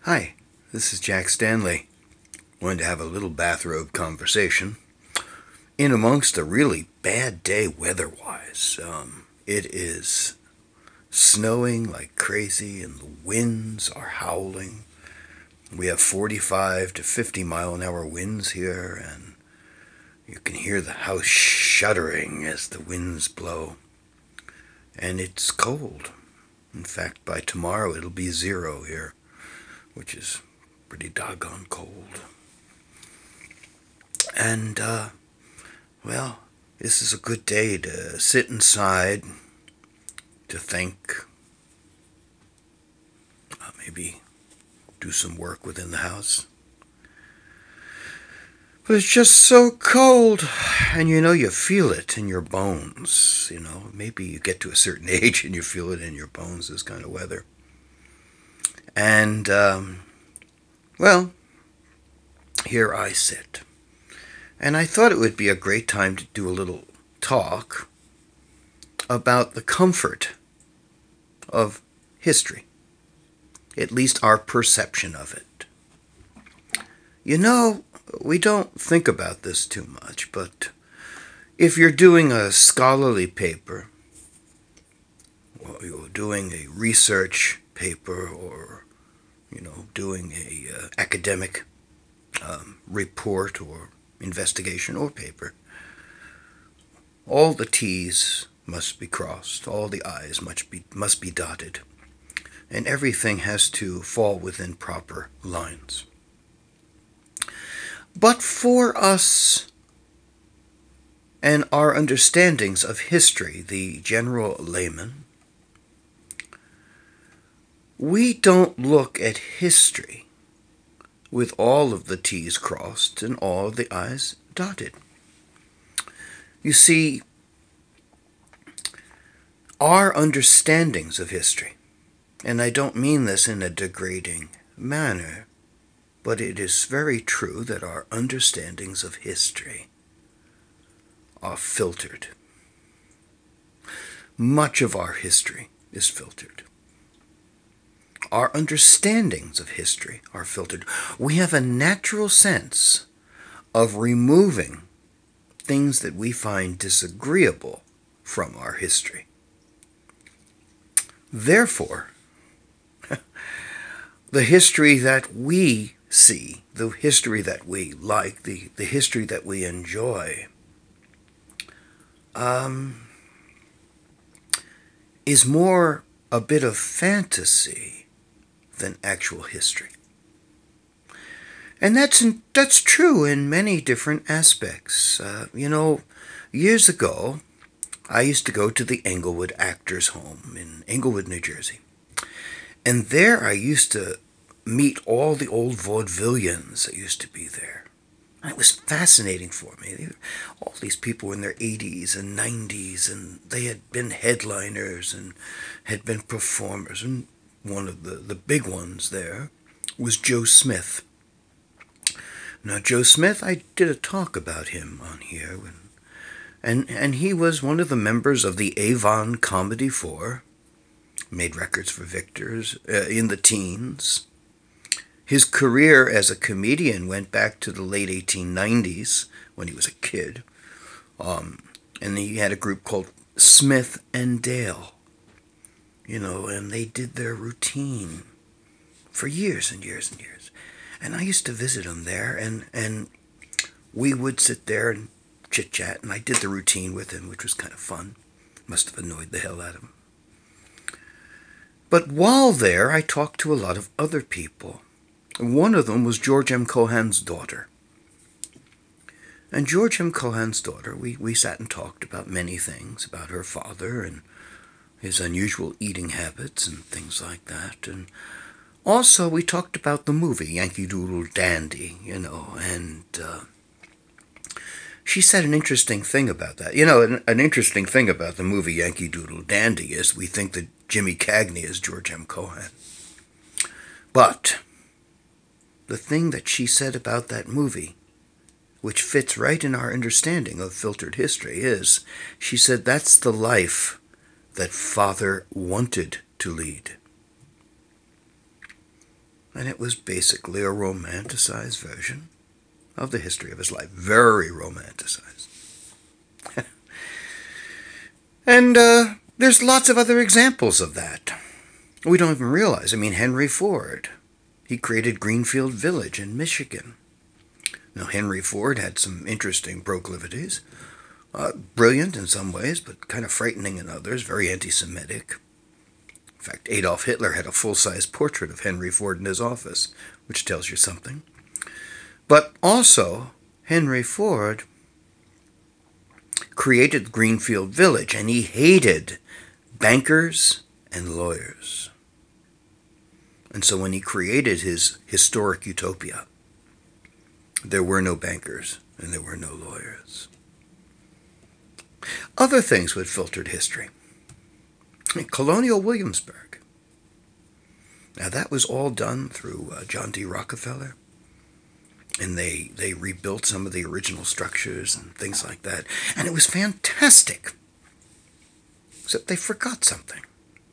Hi, this is Jack Stanley. Wanted to have a little bathrobe conversation. In amongst a really bad day weather-wise. It is snowing like crazy and the winds are howling. We have 45 to 50 mile an hour winds here, and you can hear the house shuddering as the winds blow. And it's cold. In fact, by tomorrow it'll be 0 here, which is pretty doggone cold. And, well, this is a good day to sit inside, to think, maybe do some work within the house. But it's just so cold, and you feel it in your bones. Maybe you get to a certain age and you feel it in your bones, this kind of weather. And, well, here I sit. And I thought it would be a great time to do a little talk about the comfort of history, at least our perception of it. We don't think about this too much, but if you're doing a scholarly paper, or you're doing a research paper, or, doing a academic report or investigation or paper, all the T's must be crossed, all the I's must be dotted, and everything has to fall within proper lines. But for us and our understandings of history, the general layman, we don't look at history with all of the T's crossed and all of the I's dotted. You see, our understandings of history, and I don't mean this in a degrading manner, but it is very true that our understandings of history are filtered. Much of our history is filtered. Our understandings of history are filtered. We have a natural sense of removing things that we find disagreeable from our history. Therefore, the history that we see, the history that we like, the history that we enjoy, is more a bit of fantasy than actual history. And that's true in many different aspects. Years ago, I used to go to the Englewood Actors Home in Englewood, New Jersey. And there I used to meet all the old vaudevillians that used to be there. And it was fascinating for me. All these people in their 80s and 90s, and they had been headliners and had been performers. And one of the big ones there was Joe Smith. Now, Joe Smith, I did a talk about him on here, and he was one of the members of the Avon Comedy Four, made records for Victor's in the teens. His career as a comedian went back to the late 1890s when he was a kid, and he had a group called Smith and Dale. And they did their routine for years and years and years. And I used to visit him there, and we would sit there and chit-chat, and I did the routine with him, which was kind of fun. Must have annoyed the hell out of him. But while there, I talked to a lot of other people. One of them was George M. Cohan's daughter. And George M. Cohan's daughter, we sat and talked about many things, about her father and his unusual eating habits and things like that. And also we talked about the movie Yankee Doodle Dandy, and she said an interesting thing about that. An interesting thing about the movie Yankee Doodle Dandy is we think that Jimmy Cagney is George M. Cohan. But the thing that she said about that movie, which fits right in our understanding of filtered history, is she said that's the life that Father wanted to lead. And it was basically a romanticized version of the history of his life. Very romanticized. And there's lots of other examples of that. We don't even realize. I mean, Henry Ford, he created Greenfield Village in Michigan. Now, Henry Ford had some interesting proclivities. Brilliant in some ways, but kind of frightening in others. Very anti-Semitic. In fact, Adolf Hitler had a full-size portrait of Henry Ford in his office, which tells you something. But also, Henry Ford created Greenfield Village, and he hated bankers and lawyers. And so when he created his historic utopia, there were no bankers and there were no lawyers. Other things that filtered history. Colonial Williamsburg. Now that was all done through John D. Rockefeller. And they rebuilt some of the original structures and things like that. And it was fantastic. Except they forgot something.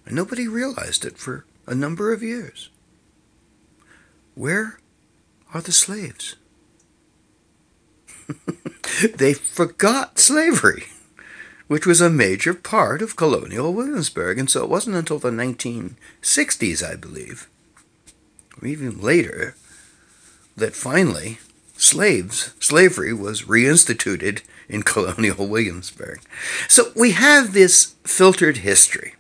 And nobody realized it for a number of years. Where are the slaves? They forgot slavery, which was a major part of Colonial Williamsburg. And so it wasn't until the 1960s, I believe, or even later, that finally slavery was reinstituted in Colonial Williamsburg. So we have this filtered history.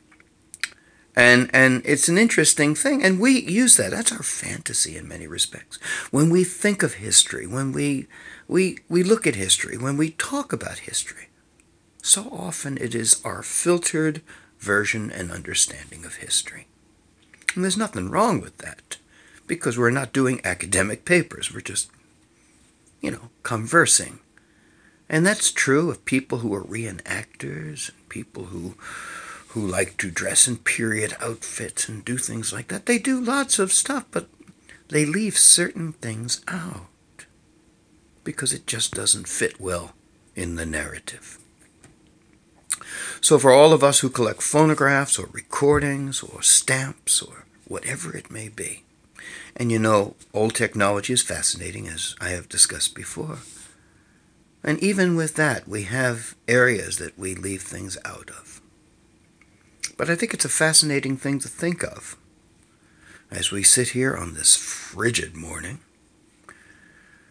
And it's an interesting thing, and we use that. That's our fantasy in many respects. When we think of history, when we look at history, when we talk about history, so often it is our filtered version and understanding of history. And there's nothing wrong with that, because we're not doing academic papers. We're just, conversing. And that's true of people who are reenactors, and people who like to dress in period outfits and do things like that. They do lots of stuff, but they leave certain things out because it just doesn't fit well in the narrative. So for all of us who collect phonographs or recordings or stamps or whatever it may be, and old technology is fascinating, as I have discussed before. And even with that, we have areas that we leave things out of. But I think it's a fascinating thing to think of as we sit here on this frigid morning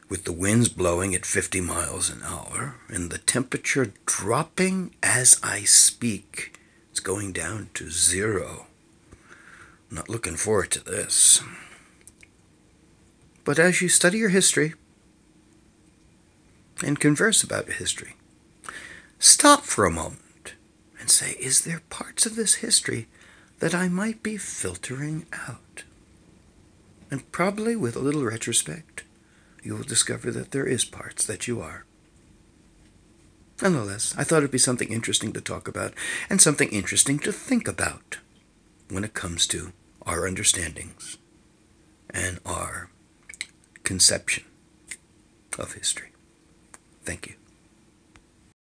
with the winds blowing at 50 miles an hour and the temperature dropping as I speak. It's going down to 0. I'm not looking forward to this. But as you study your history and converse about history, stop for a moment and say, is there parts of this history that I might be filtering out? And probably with a little retrospect, you will discover that there is parts that you are. Nonetheless, I thought it'd be something interesting to talk about and something interesting to think about when it comes to our understandings and our conception of history. Thank you.